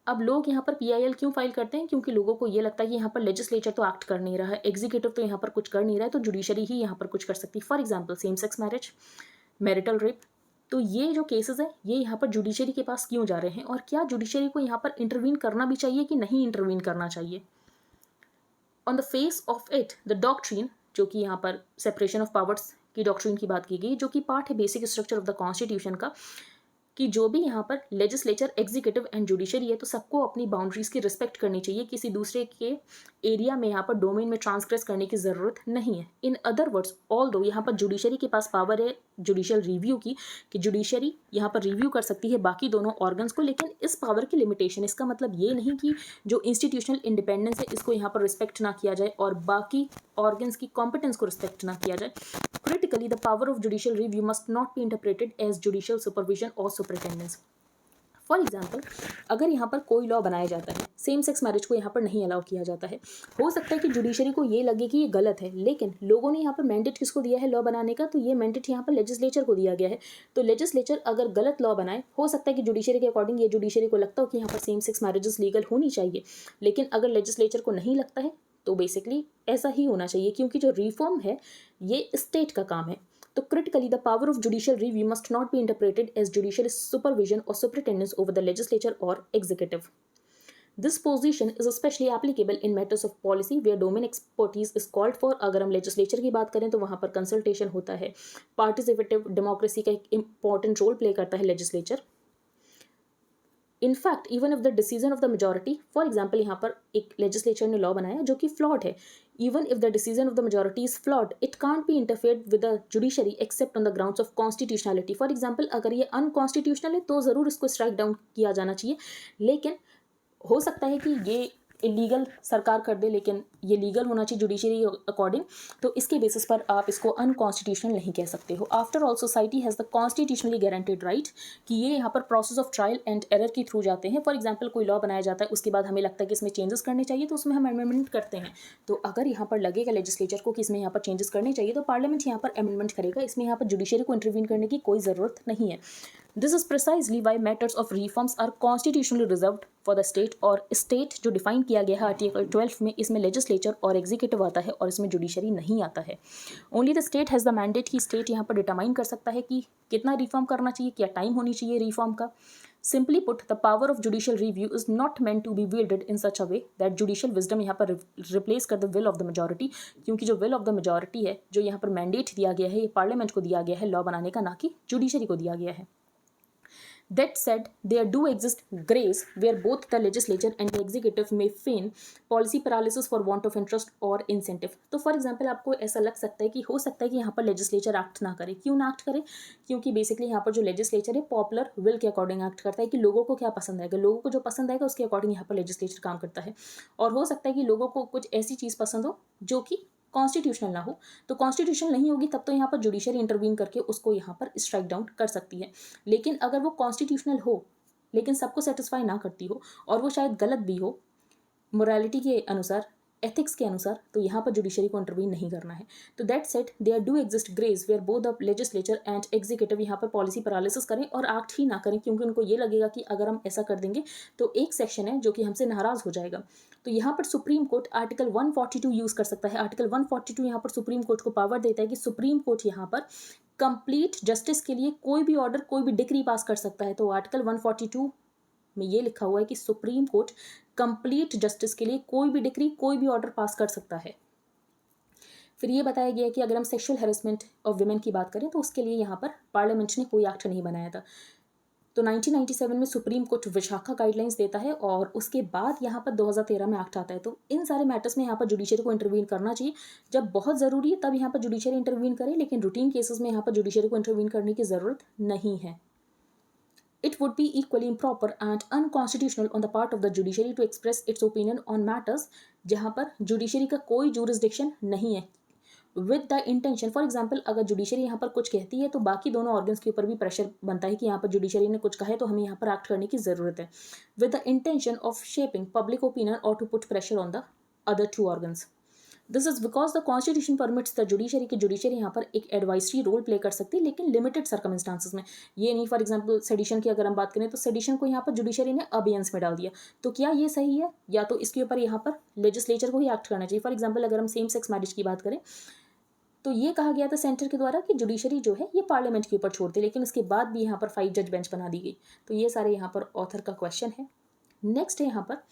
अब लोग यहाँ पर PIL क्यों फाइल करते हैं? क्योंकि लोगों को ये लगता है कि यहाँ पर लेजिस्लेचर तो एक्ट कर नहीं रहा है, एग्जीक्यूटिव तो यहाँ पर कुछ कर नहीं रहा है, तो जुडिशरी ही यहाँ पर कुछ कर सकती है। For example same sex marriage, marital rape, तो ये जो केसेस हैं ये यहाँ पर जुडिशरी के पास क्यों जा रहे हैं और क्या जुडिशरी को यहाँ पर इंटरवीन करना भी चाहिए कि नहीं इंटरवीन करना चाहिए? On the face of it the doctrine, जो कि यहाँ पर सेपरेशन ऑफ पावर्स की डॉक्ट्रिन की बात की गई, जो कि पार्ट है basic structure of the constitution का, कि जो भी यहाँ पर लेजिस्लेचर, एग्जीक्यूटिव एंड जुडिशरी है तो सबको अपनी बाउंड्रीज की रिस्पेक्ट करनी चाहिए, किसी दूसरे के एरिया में यहाँ पर डोमेन में ट्रांसग्रेस करने की ज़रूरत नहीं है। इन अदर वर्ड्स ऑल्दो यहाँ पर जुडिशरी के पास पावर है जुडिशियल रिव्यू की, कि जुडिशरी यहाँ पर रिव्यू कर सकती है बाकी दोनों ऑर्गन्स को, लेकिन इस पावर की लिमिटेशन, इसका मतलब ये नहीं कि जो इंस्टीट्यूशनल इंडिपेंडेंस है इसको यहाँ पर रिस्पेक्ट ना किया जाए और बाकी ऑर्गन्स की कॉम्पिटेंस को रिस्पेक्ट ना किया जाए। Critically, the power of judicial review must not be interpreted as judicial supervision or superintendence. For example, अगर यहाँ पर कोई लॉ बनाया जाता है, सेम सेक्स मैरिज को यहाँ पर नहीं अलाउ किया जाता है, हो सकता है कि जुडिशरी को ये लगे कि ये गलत है, लेकिन लोगों ने यहाँ पर मैंडेट किसको दिया है लॉ बनाने का? तो ये मैंडेट यहाँ पर लेजिस्लेचर को दिया गया है। तो लेजिस्लेचर अगर गलत लॉ बनाए, हो सकता है कि जुडिशरी के अकॉर्डिंग ये जुडिशरी को लगता हो कि यहाँ पर सेम सेक्स मैरिजेस लीगल होनी चाहिए, लेकिन अगर लेजिस्लेचर को नहीं लगता है तो बेसिकली ऐसा ही होना चाहिए, क्योंकि जो रिफॉर्म है ये स्टेट का काम है। तो critically, the power of judicial review must not be interpreted as judicial supervision or superintendence over the legislature or executive. This position is especially applicable in matters of policy where domain expertise is called for. अगर हम legislature की बात करें तो वहाँ पर consultation होता है, participative democracy का एक important role play करता है legislature. In fact even if the decision of the majority, for example यहाँ पर एक लेजिस्लेचर ने लॉ बनाया जो कि फ्लॉड है, even if the decision of the majority is flawed it can't be interfered with the judiciary except on the grounds of constitutionality. For example अगर ये अनकॉन्स्टिट्यूशनल है तो ज़रूर इसको स्ट्राइक डाउन किया जाना चाहिए, लेकिन हो सकता है कि ये इलीगल सरकार कर दे, लेकिन ये लीगल होना चाहिए जुडिशरी अकॉर्डिंग, तो इसके बेसिस पर आप इसको अनकॉन्स्टिट्यूशनल नहीं कह सकते हो। After all society has the constitutionally guaranteed right कि ये यहाँ पर process of trial and error के थ्रू जाते हैं। फॉर एग्जाम्पल कोई लॉ बनाया जाता है, उसके बाद हमें लगता है कि इसमें चेंजेस करने चाहिए तो उसमें हम अमेंडमेंट करते हैं। तो अगर यहाँ पर लगेगा लेजिस्लेचर को कि इसमें यहाँ पर चेंजेस करने चाहिए तो पार्लियामेंट यहाँ पर अमेंडमेंट करेगा, इसमें यहाँ पर जुडिशरी को इंटरवीन करने की कोई ज़रूरत नहीं है। This is precisely why matters of reforms are constitutionally reserved for the state. और स्टेट जो डिफाइन किया गया है आर्टिकल 12 में, इसमें लेजिस्लेचर और एग्जीक्यूटिव आता है और इसमें जुडिशरी नहीं आता है। Only the state has the mandate कि स्टेट यहाँ पर डिटरमाइन कर सकता है कि कितना रिफॉर्म करना चाहिए, क्या टाइम होनी चाहिए रिफॉर्म का। Simply put, the power of judicial review is not meant to be wielded in such a way that judicial wisdom यहाँ पर replace कर the will of the majority, क्योंकि जो will of the majority है, जो यहाँ पर mandate दिया गया है, ये पार्लियामेंट को दिया गया है लॉ बनाने का, ना कि जुडिशरी को दिया गया है। That said, there do exist grays where both the legislature and the executive may feign policy paralysis for want of interest or incentive. तो फॉर एग्जाम्पल आपको ऐसा लग सकता है कि हो सकता है कि यहाँ पर लेजिस्लेचर एक्ट ना करे. क्यों ना एक्ट करे? क्योंकि बेसिकली यहाँ पर जो लेजिस्लेचर है पॉपुलर विल के अकॉर्डिंग एक्ट करता है कि लोगों को क्या पसंद आएगा, लोगों को जो पसंद आएगा उसके अकॉर्डिंग यहाँ पर लेजिस्लेचर काम करता है. और हो सकता है कि लोगों को कुछ ऐसी चीज़ पसंद हो जो कि कॉन्स्टिट्यूशनल ना हो. तो कॉन्स्टिट्यूशनल नहीं होगी तब तो यहाँ पर जुडिशरी इंटरवीन करके उसको यहाँ पर स्ट्राइक डाउन कर सकती है. लेकिन अगर वो कॉन्स्टिट्यूशनल हो लेकिन सबको सेटिस्फाई ना करती हो और वो शायद गलत भी हो मोरालिटी के अनुसार, एथिक्स के अनुसार, तो यहाँ पर जुडिशरी को इंटरवीन नहीं करना है. तो that said there do exist greys where both the legislature and executive यहाँ पर पॉलिसी पैरालिसिस करें और एक्ट ही ना करें, क्योंकि उनको ये लगेगा कि अगर हम ऐसा कर देंगे तो एक सेक्शन है जो कि हमसे नाराज हो जाएगा. तो यहाँ पर सुप्रीम कोर्ट आर्टिकल 142 यूज़ कर सकता है. आर्टिकल 142 यहाँ पर सुप्रीम कोर्ट को पावर देता है कि सुप्रीम कोर्ट यहाँ पर कंप्लीट जस्टिस के लिए कोई भी ऑर्डर, कोई भी डिक्री पास कर सकता है. तो आर्टिकल 142 में ये लिखा हुआ है कि सुप्रीम कोर्ट कंप्लीट जस्टिस के लिए कोई भी डिक्री, कोई भी ऑर्डर पास कर सकता है. फिर ये बताया गया कि अगर हम सेक्सुअल हैरेसमेंट ऑफ वुमेन की बात करें तो उसके लिए यहाँ पर पार्लियामेंट ने कोई एक्ट नहीं बनाया था. तो 1997 में सुप्रीम कोर्ट विशाखा गाइडलाइंस देता है और उसके बाद यहाँ पर 2013 में एक्ट आता है. तो इन सारे मैटर्स में यहाँ पर जुडिशरी को इंटरवीन करना चाहिए. जब बहुत ज़रूरी है तब यहाँ पर जुडिशरी इंटरवीन करे, लेकिन रूटीन केसेस में यहाँ पर जुडिशरी को इंटरवीन करने की ज़रूरत नहीं है. It would be equally improper and unconstitutional on the part of the judiciary to express its opinion on matters जहाँ पर जुडिशरी का कोई jurisdiction नहीं है. With the intention, for example अगर जुडिशरी यहाँ पर कुछ कहती है तो बाकी दोनों ऑर्गन्स के ऊपर भी प्रेशर बनता है कि यहाँ पर जुडिशरी ने कुछ कहा है तो हमें यहाँ पर एक्ट करने की ज़रूरत है. With the intention of shaping public opinion और to put pressure on the other two organs. This is because the constitution permits the judiciary की जुडिशरी यहाँ पर एक एडवाइजरी रोल प्ले कर सकती है, लेकिन लिमिटेड सर्कमस्टांसेस में. ये नहीं फॉर एग्जाम्पल सेडिशन की अगर हम बात करें तो सेडिशन को यहाँ पर जुडिशरी ने अबियंस में डाल दिया, तो क्या ये सही है? या तो इसके ऊपर यहाँ पर लेजिस्लेचर को ही एक्ट करना चाहिए. फॉर एग्जाम्पल अगर हम सेम सेक्स मैरिज की बात करें तो ये कहा गया था सेंटर के द्वारा कि जुडिशरी जो है ये पार्लियामेंट के ऊपर छोड़ती, लेकिन उसके बाद भी यहाँ पर 5 जज बेंच बना दी गई. तो ये सारे यहाँ पर ऑथर का क्वेश्चन है. नेक्स्ट है यहाँ पर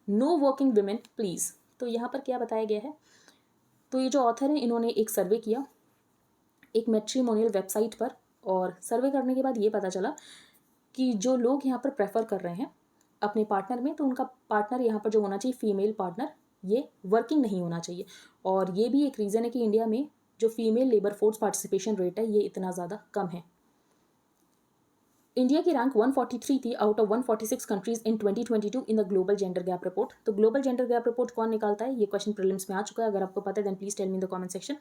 नो वर्किंग वुमेन प्लीज़. तो यहाँ पर क्या बताया गया है? तो ये जो ऑथर हैं इन्होंने एक सर्वे किया एक मैट्रिमोनियल वेबसाइट पर, और सर्वे करने के बाद ये पता चला कि जो लोग यहाँ पर प्रेफर कर रहे हैं अपने पार्टनर में, तो उनका पार्टनर यहाँ पर जो होना चाहिए फीमेल पार्टनर, ये वर्किंग नहीं होना चाहिए. और ये भी एक रीज़न है कि इंडिया में जो female labour force participation rate है ये इतना ज़्यादा कम है. इंडिया की रैंक 143 थी out of 146 countries in 2022 in the global gender gap report. तो ग्लोबल जेंडर गैप रिपोर्ट कौन निकालता है? ये क्वेश्चन प्रीलिम्स में आ चुका है. अगर आपको पता है then please tell me in the comment section.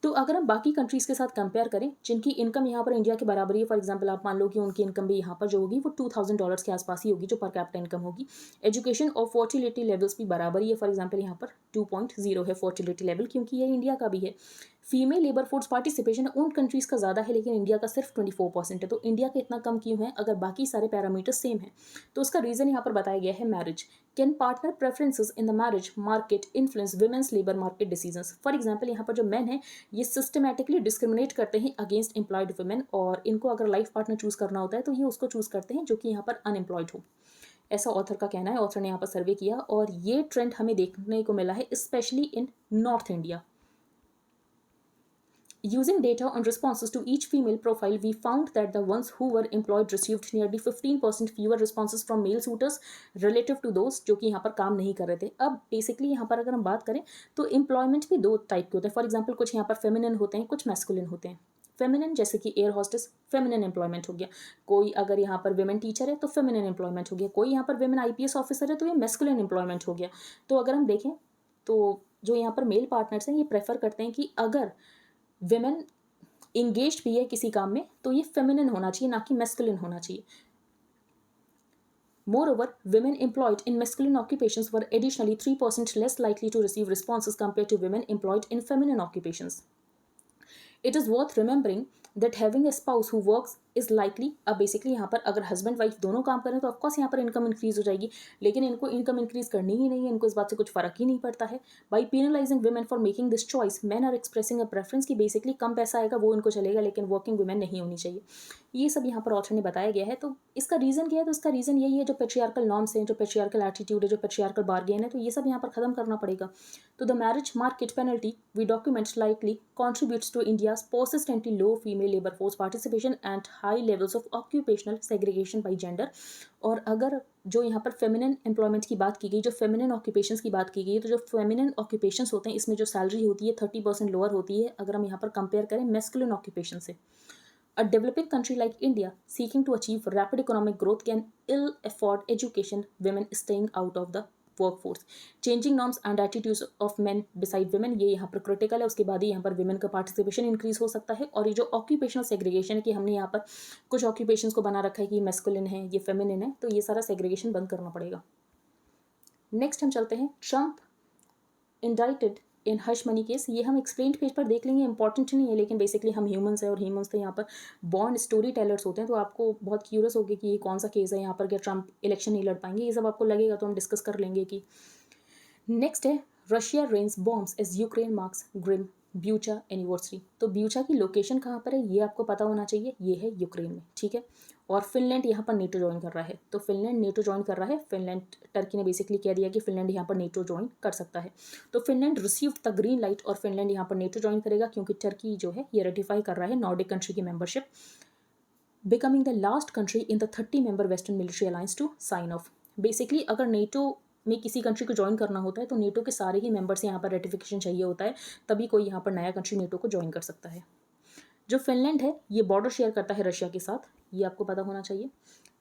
तो अगर हम बाकी कंट्रीज़ के साथ कंपेयर करें जिनकी इनकम यहाँ पर इंडिया के बराबर है, फॉर एग्जांपल आप मान लो कि उनकी इनकम भी यहाँ पर जो होगी वो $2000 के आसपास ही होगी जो पर कैपिटा इनकम होगी. एजुकेशन और फर्टिलिटी लेवल्स भी बराबर ही है. फॉर एग्जांपल यहाँ पर 2.0 है फर्टिलिटी लेवल, क्योंकि ये इंडिया का भी है. फीमेल लेबर फोर्स पार्टिसिपेशन उन कंट्रीज़ का ज़्यादा है लेकिन इंडिया का सिर्फ 24% है. तो इंडिया का इतना कम क्यों है अगर बाकी सारे पैरामीटर्स सेम हैं? तो उसका रीज़न यहाँ पर बताया गया है marriage. Can partner preferences in the marriage market influence women's labour market decisions. For example यहाँ पर जो मेन है ये सिस्टमैटिकली डिस्क्रिमिनेट करते हैं अगेंस्ट एम्प्लॉयड वुमेन, और इनको अगर लाइफ पार्टनर चूज़ करना होता है तो ये उसको चूज़ करते हैं जो कि यहाँ पर अनएम्प्लॉयड हो. ऐसा ऑथर का कहना है. ऑथर ने यहाँ पर सर्वे किया और ये ट्रेंड हमें देखने को मिला है specially in north India. Using data on responses to each female profile, we found that the ones who were employed received nearly 15% fewer responses from male suitors relative to those जो कि यहाँ पर काम नहीं कर रहे थे. अब बेसिकली यहाँ पर अगर हम बात करें तो एम्प्लॉयमेंट भी दो टाइप के होते हैं. फॉर एग्जाम्पल कुछ यहाँ पर फेमिनिन होते हैं, कुछ मैस्कुलिन होते हैं. फेमिनिन जैसे कि एयर हॉस्टेस फेमिनिन एम्प्लॉयमेंट हो गया. कोई अगर यहाँ पर विमेन टीचर है तो फेमिनिन एम्प्लॉयमेंट हो गया. कोई यहाँ पर विमेन IPS ऑफिसर है तो ये मैस्कुलिन एम्प्लॉयमेंट हो गया. तो अगर हम देखें तो जो यहाँ पर मेल पार्टनर्स हैं ये प्रेफर करते हैं कि अगर विमेन इंगेज्ड भी है किसी काम में तो ये फेमिनिन होना चाहिए, ना कि मैस्कुलिन होना चाहिए. Moreover, women employed in masculine occupations were additionally 3% less likely to receive responses compared to women employed in feminine occupations. It is worth remembering that having a spouse who works is likely. अब basically यहाँ पर अगर husband wife दोनों काम करें तो of course यहाँ पर इनकम इंक्रीज हो जाएगी, लेकिन इनको इनकम इंक्रीज करनी ही नहीं है. इनको इस बात से कुछ फर्क ही नहीं पड़ता है. By penalising women for making this choice man are expressing a preference कि बेसिकली कम पैसा आएगा वो इनको चलेगा लेकिन वर्किंग वुमेन नहीं होनी चाहिए. ये सब यहाँ पर ऑथर ने बताया गया है. तो इसका रीज़न क्या है? तो इसका रीज़न यही है जो पेट्रियार्कल नॉर्म्स हैं, जो पेट्रियार्कल एटीट्यूड है, जो पेट्रियार्कल बार्गेन है, तो ये सब यहाँ पर ख़त्म करना पड़ेगा. तो the marriage market penalty we documents likely contributes to India's persistently low female labor force participation and high levels of occupational segregation by gender. और अगर जो यहाँ पर फेमिनिन एम्प्लॉयमेंट की बात की गई, जो फेमिनिन ऑक्यूपेशंस की बात की गई, तो जो फेमिनिन ऑक्यूपेशंस होते हैं इसमें जो सैलरी होती है 30% लोअर होती है अगर हम यहाँ पर कंपेयर करें मैस्कुलिन ऑक्यूपेशन से। A developing country like India, seeking to achieve rapid economic growth, can ill afford education women staying out of the workforce. Changing norms and attitudes of men beside women, ये यहाँ पर critical है। उसके बाद ही यहाँ पर women का participation increase हो सकता है। और ये जो ऑक्यूपेशनल सेग्रीगेशन है कि हमने यहाँ पर कुछ ऑक्यूपेशंस को बना रखा है कि मैस्कुलिन है, ये फेमिनिन है, तो ये सारा सेग्रीगेशन बंद करना पड़ेगा। नेक्स्ट हम चलते हैं ट्रम्प इंडाइटेड इन हश मनी केस। ये हम एक्सप्लेन पेज पर देख लेंगे, इंपॉर्टेंट नहीं है, लेकिन बेसिकली हम ह्यूमंस हैं और ह्यूमंस तो यहाँ पर बॉर्न स्टोरी टेलर्स होते हैं, तो आपको बहुत क्यूरियस होगी कि ये कौन सा केस है, यहाँ पर क्या ट्रम्प इलेक्शन नहीं लड़ पाएंगे, ये सब आपको लगेगा तो हम डिस्कस कर लेंगे कि। नेक्स्ट है Russia rains bombs as Ukraine marks grim Bucha anniversary. तो ब्यूचा की लोकेशन कहाँ पर है ये आपको पता होना चाहिए, ये है यूक्रेन में, ठीक है। और फिनलैंड यहाँ पर नेटो ज्वाइन कर रहा है, तो फिनलैंड नेटो ज्वाइन कर रहा है। फिनलैंड, टर्की ने बेसिकली कह दिया कि फिनलैंड यहाँ पर नेटो ज्वाइन कर सकता है, तो Finland received the green light और फिनलैंड यहाँ पर नेटो ज्वाइन करेगा क्योंकि टर्की जो है ये रेटिफाई कर रहा है नॉर्डिक कंट्री की membership, becoming the last country in the 30 member western military alliance to sign off. Basically अगर नेटो में किसी कंट्री को ज्वाइन करना होता है तो नेटो के सारे ही मेंबर से यहाँ पर रेटिफिकेशन चाहिए होता है, तभी कोई यहाँ पर नया कंट्री नेटो को ज्वाइन कर सकता है। जो फिनलैंड है ये बॉर्डर शेयर करता है रशिया के साथ, ये आपको पता होना चाहिए।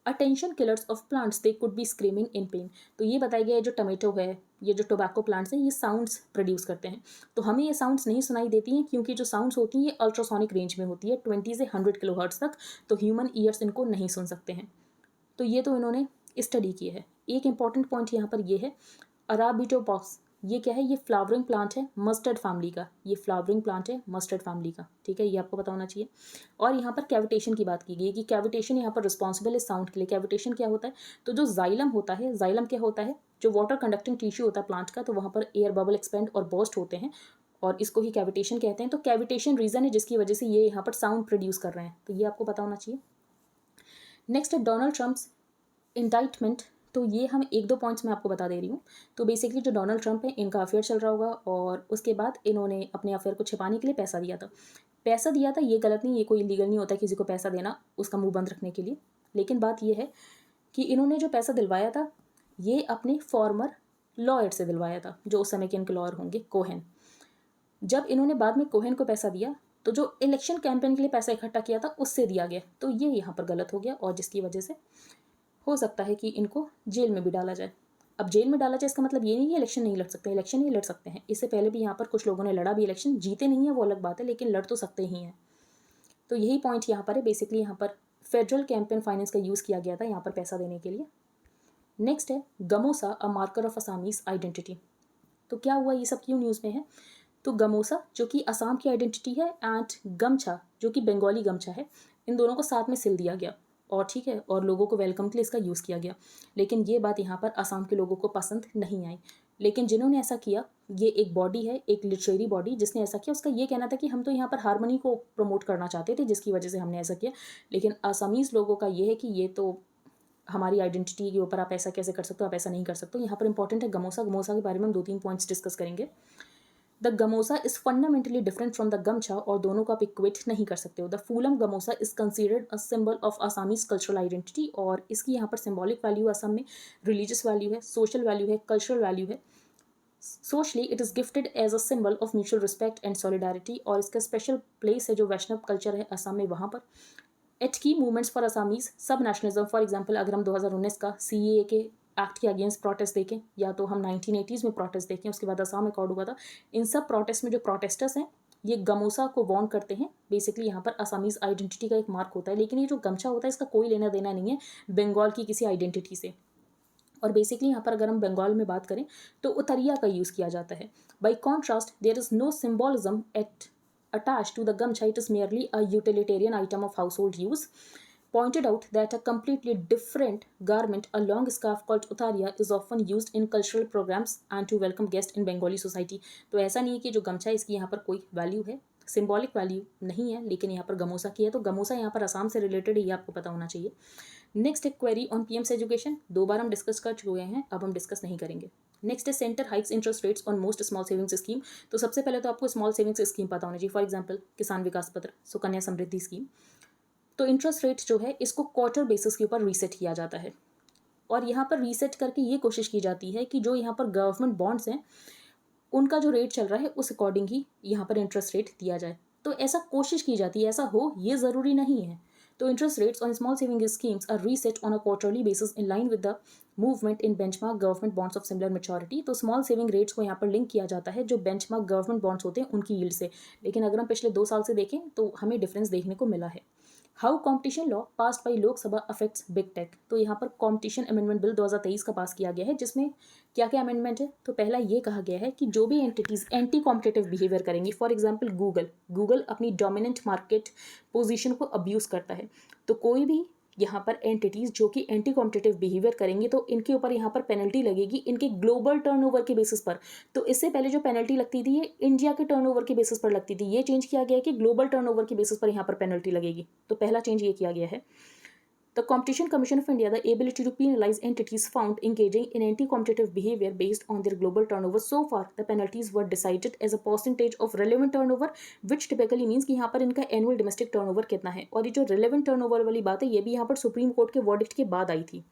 Attention killers of plants they could be screaming in pen. तो ये बताया गया है जो टमेटो है, ये जो टोबैको प्लांट्स हैं, ये साउंड्स प्रोड्यूस करते हैं, तो हमें ये साउंड्स नहीं सुनाई देती हैं क्योंकि जो साउंड्स होती हैं ये अल्ट्रासोनिक रेंज में होती है 20 से 100 किलोहर्ट्ज तक, तो ह्यूमन ईयर्स इनको नहीं सुन सकते हैं। तो ये तो इन्होंने स्टडी की है। एक इंपॉर्टेंट पॉइंट यहाँ पर ये है अराबिडोपॉक्स, ये क्या है, ये फ्लावरिंग प्लांट है मस्टर्ड फैमिली का, ये फ्लावरिंग प्लांट है मस्टर्ड फैमिली का, ठीक है, ये आपको पता होना चाहिए। और यहाँ पर कैविटेशन की बात की गई कि कैविटेशन यहाँ पर रिस्पॉन्सिबल है साउंड के लिए। कैविटेशन क्या होता है, तो जो जाइलम होता है, जाइलम क्या होता है, जो वाटर कंडक्टिंग टिश्यू होता है प्लांट का, तो वहाँ पर एयर बबल एक्सपेंड और बर्स्ट होते हैं और इसको ही कैविटेशन कहते हैं। तो कैविटेशन रीज़न है जिसकी वजह से ये यहाँ पर साउंड प्रोड्यूस कर रहे हैं, तो ये आपको पता होना चाहिए। नेक्स्ट है डोनाल्ड ट्रम्प्स इंडाइटमेंट। तो ये हम 1-2 पॉइंट्स मैं आपको बता दे रही हूँ। तो बेसिकली जो डोनाल्ड ट्रम्प है इनका अफेयर चल रहा होगा और उसके बाद इन्होंने अपने अफेयर को छिपाने के लिए पैसा दिया था। पैसा दिया था ये गलत नहीं, ये कोई इलीगल नहीं होता किसी को पैसा देना उसका मुंह बंद रखने के लिए, लेकिन बात ये है कि इन्होंने जो पैसा दिलवाया था ये अपने फॉर्मर लॉयर से दिलवाया था, जो उस समय के इनके लॉयर होंगे कोहेन। जब इन्होंने बाद में कोहेन को पैसा दिया तो जो इलेक्शन कैंपेन के लिए पैसा इकट्ठा किया था उससे दिया गया, तो ये यहाँ पर गलत हो गया और जिसकी वजह से हो सकता है कि इनको जेल में भी डाला जाए। अब जेल में डाला जाए इसका मतलब ये नहीं कि इलेक्शन नहीं लड़ सकते, इलेक्शन नहीं लड़ सकते हैं। इससे पहले भी यहाँ पर कुछ लोगों ने लड़ा भी, इलेक्शन जीते नहीं है वो अलग बात है, लेकिन लड़ तो सकते ही हैं। तो यही पॉइंट यहाँ पर है, बेसिकली यहाँ पर फेडरल कैंपेन फाइनेंस का यूज़ किया गया था यहाँ पर पैसा देने के लिए। नेक्स्ट है gamosa a marker of Assamese identity. तो क्या हुआ, ये सब क्यों न्यूज़ में है, तो गमोसा जो कि असम की आइडेंटिटी है एंड गमछा जो कि बंगाली गमछा है, इन दोनों को साथ में सिल दिया गया और ठीक है, और लोगों को वेलकम के लिए इसका यूज़ किया गया। लेकिन ये बात यहाँ पर असम के लोगों को पसंद नहीं आई। लेकिन जिन्होंने ऐसा किया, ये एक बॉडी है, एक लिटरेरी बॉडी जिसने ऐसा किया, उसका ये कहना था कि हम तो यहाँ पर हारमोनी को प्रमोट करना चाहते थे जिसकी वजह से हमने ऐसा किया। लेकिन असमीज़ लोगों का ये है कि ये तो हमारी आइडेंटिटी के ऊपर आप ऐसा कैसे कर सकते हो, आप ऐसा नहीं कर सकते हो। यहाँ पर इंपॉर्टेंट है गमोसा, गमोसा के बारे में हम 2-3 पॉइंट्स डिस्कस करेंगे। The gamosa is fundamentally different from the गमछा, और दोनों को आप इक्वेट नहीं कर सकते हो। The phulam gamosa is considered a symbol of Assamese cultural identity, और इसकी यहाँ पर सिंबॉलिक वैल्यू असम में रिलीजियस वैल्यू है, सोशल वैल्यू है, कल्चरल वैल्यू है। Socially it is gifted as a symbol of mutual respect and solidarity, और इसका स्पेशल प्लेस है जो वैष्णव कल्चर है असम में वहाँ पर। एट की मूवमेंट्स फॉर असामीज सब नेशनलिज्म, फॉर एग्जाम्पल अगर हम 2019 का CAA के एक्ट के अगेंस्ट प्रोटेस्ट देखें, या तो हम 1980s में प्रोटेस्ट देखें, उसके बाद असम अकॉर्ड हुआ था, इन सब प्रोटेस्ट में जो प्रोटेस्टर्स हैं ये गमोसा को वॉर्न करते हैं। बेसिकली यहाँ पर असामीज आइडेंटिटी का एक मार्क होता है, लेकिन ये जो गमछा होता है इसका कोई लेना देना नहीं है बंगाल की किसी आइडेंटिटी से। और बेसिकली यहाँ पर अगर हम बंगाल में बात करें तो उतरिया का यूज़ किया जाता है। By contrast there is no symbolism at attached to the gamcha, it is merely a utilitarian item of household use. Pointed out that a completely different garment, a long scarf called utariya, is often used in cultural programs and to welcome guests in Bengali society. तो ऐसा नहीं है कि जो गमछा है इसकी यहाँ पर कोई वैल्यू है, सिंबॉलिक वैल्यू नहीं है, लेकिन यहाँ पर गमोसा की है, तो गमोसा यहाँ पर असम से रिलेटेड है, ये आपको पता होना चाहिए। नेक्स्ट है क्वेरी ऑन PM's एजुकेशन, 2 बार हम डिस्कस कर चुके हैं, अब हम डिस्कस नहीं करेंगे। नेक्स्ट है centre hikes interest rates on most small savings scheme. तो सबसे पहले तो आपको स्मॉल सेविंग्स स्कीम पता होनी चाहिए, फॉर एग्जांपल किसान विकास पत्र, सुकन्या समृद्धि स्कीम। तो इंटरेस्ट रेट जो है इसको क्वार्टर बेसिस के ऊपर रीसेट किया जाता है, और यहाँ पर रीसेट करके ये कोशिश की जाती है कि जो यहाँ पर गवर्नमेंट बॉन्ड्स हैं उनका जो रेट चल रहा है उस अकॉर्डिंग ही यहाँ पर इंटरेस्ट रेट दिया जाए। तो ऐसा कोशिश की जाती है, ऐसा हो ये ज़रूरी नहीं है। तो interest rates on small saving schemes are reset on a quarterly basis in line with the movement in benchmark government bonds of similar maturity. तो स्मॉल सेविंग रेट्स को यहाँ पर लिंक किया जाता है जो बेंचमार्क गवर्नमेंट बॉन्ड्स होते हैं उनकी यील्ड से। लेकिन अगर हम पिछले 2 साल से देखें तो हमें डिफरेंस देखने को मिला है। How competition law passed by Lok Sabha affects big tech. तो यहाँ पर कॉम्पिटिशन अमेंडमेंट बिल 2023 का पास किया गया है, जिसमें क्या क्या अमेंडमेंट है। तो पहला ये कहा गया है कि जो भी एंटिटीज एंटी कॉम्पिटिटिव बिहेवियर करेंगी, फॉर एग्जांपल गूगल अपनी डोमिनेंट मार्केट पोजीशन को अब्यूज़ करता है, तो कोई भी यहाँ पर एंटिटीज़ जो कि एंटी कॉम्पिटिटिव बिहेवियर करेंगी तो इनके ऊपर यहाँ पर पेनल्टी लगेगी इनके ग्लोबल टर्नओवर के बेसिस पर। तो इससे पहले जो पेनल्टी लगती थी ये इंडिया के टर्नओवर के बेसिस पर लगती थी, ये चेंज किया गया है कि ग्लोबल टर्नओवर के बेसिस पर यहाँ पर पेनल्टी लगेगी। तो पहला चेंज ये किया गया है। The Competition Commission of India, the ability to penalize entities found engaging in anti-competitive behavior based on their global turnover. So far, the penalties were decided as a percentage of relevant turnover, which typically means कि यहाँ पर इनका annual domestic turnover कितना है। और ये जो relevant turnover वाली बात है ये भी यहाँ पर सुप्रीम कोर्ट के वर्डिक्ट के बाद आई थी।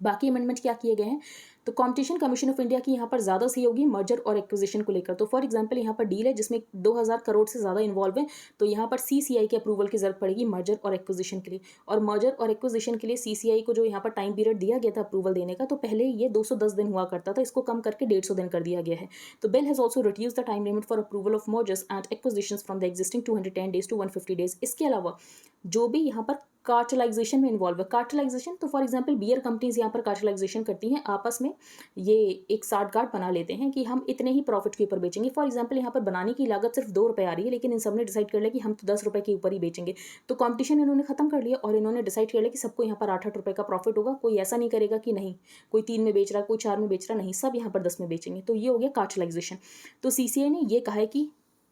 बाकी अमेंडमेंट क्या किए गए हैं, तो कॉम्पिटिशन कमीशन ऑफ इंडिया की यहाँ पर ज़्यादा सही होगी मर्जर और एक्विजिशन को लेकर। तो फॉर एग्जांपल यहाँ पर डील है जिसमें 2000 करोड़ से ज़्यादा इन्वॉल्व है, तो यहाँ पर सीसीआई के अप्रूवल की जरूरत पड़ेगी मर्जर और एक्विजिशन के लिए। और मर्जर और एक्विजिशन के लिए सीसीआई को जो यहाँ पर टाइम पीरियड दिया गया था अप्रूवल देने का, तो पहले ये 210 दिन हुआ करता था, इसको कम करके 150 दिन कर दिया गया है। तो bill has also reduce the time limit for approval of mergers and acquisitions from the existing 210 days to 150 days. इसके अलावा जो भी यहाँ पर कार्टेलाइजेशन में इन्वॉल्व है, कार्टेलाइजेशन तो फॉर एग्जांपल बियर कंपनीज यहाँ पर कार्टेलाइजेशन करती हैं, आपस में ये एक साठगांठ बना लेते हैं कि हम इतने ही प्रॉफिट के ऊपर बेचेंगे। फॉर एग्जांपल यहाँ पर बनाने की लागत सिर्फ 2 रुपये आ रही है, लेकिन इन सब ने डिसाइड कर लिया कि हम तो 10 रुपये के ऊपर ही बेचेंगे। तो कॉम्पिटिशन इन्होंने खत्म कर लिया और इन्होंने डिसाइड कर लिया कि सबको यहाँ पर 8-8 रुपये का प्रॉफिट होगा। कोई ऐसा नहीं करेगा कि नहीं कोई 3 में बेच रहा है कोई 4 में बेच रहा, नहीं, सब यहाँ पर 10 में बेचेंगे। तो ये हो गया कार्टेलाइजेशन। तो सीसीआई ने ये कहा है कि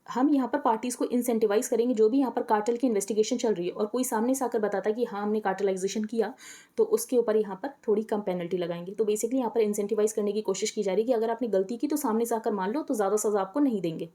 हम यहाँ पर पार्टीज़ को इंसेंटिवाइज करेंगे, जो भी यहाँ पर कार्टेल की इन्वेस्टिगेशन चल रही है और कोई सामने से आकर बताता है कि हाँ हमने कार्टेलाइजेशन किया, तो उसके ऊपर यहाँ पर थोड़ी कम पेनल्टी लगाएंगे। तो बेसिकली यहाँ पर इंसेंटिवाइज करने की कोशिश की जा रही है कि अगर आपने गलती की तो सामने से आकर मान लो, तो ज़्यादा सज़ा आपको नहीं देंगे।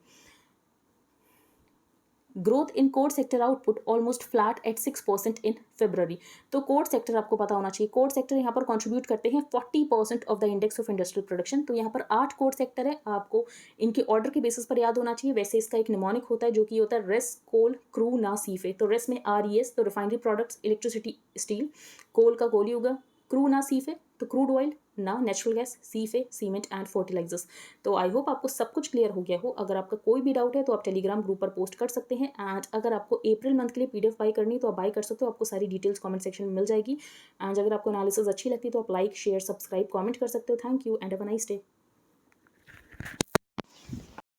Growth in core sector output almost flat at 6% in February. तो कोर सेक्टर आपको पता होना चाहिए, कोर सेक्टर यहाँ पर कंट्रीब्यूट करते हैं 40% of the index of industrial production. तो यहाँ पर 8 कोर सेक्टर है, आपको इनके ऑर्डर के बेसिस पर याद होना चाहिए। वैसे इसका एक निमोनिक होता है जो कि होता है रेस कोल क्रू ना सीफे। तो रेस में RES तो refinery products, electricity, steel, coal का कोल होगा, क्रू ना सीफे तो क्रूड ऑयल, ना नेचुरल गैस, सीफे सीमेंट एंड फर्टिलाइजर्स। तो आई होप आपको सब कुछ क्लियर हो गया हो। अगर आपका कोई भी डाउट है तो आप टेलीग्राम ग्रुप पर पोस्ट कर सकते हैं। एंड अगर आपको अप्रैल मंथ के लिए PDF बाई करनी है तो आप बाई कर सकते हो, आपको सारी डिटेल्स कमेंट सेक्शन में मिल जाएगी। एंड अगर आपको एनालिसिस अच्छी लगती है तो आप लाइक शेयर सब्सक्राइब कमेंट कर सकते हो। Thank you and have a nice day.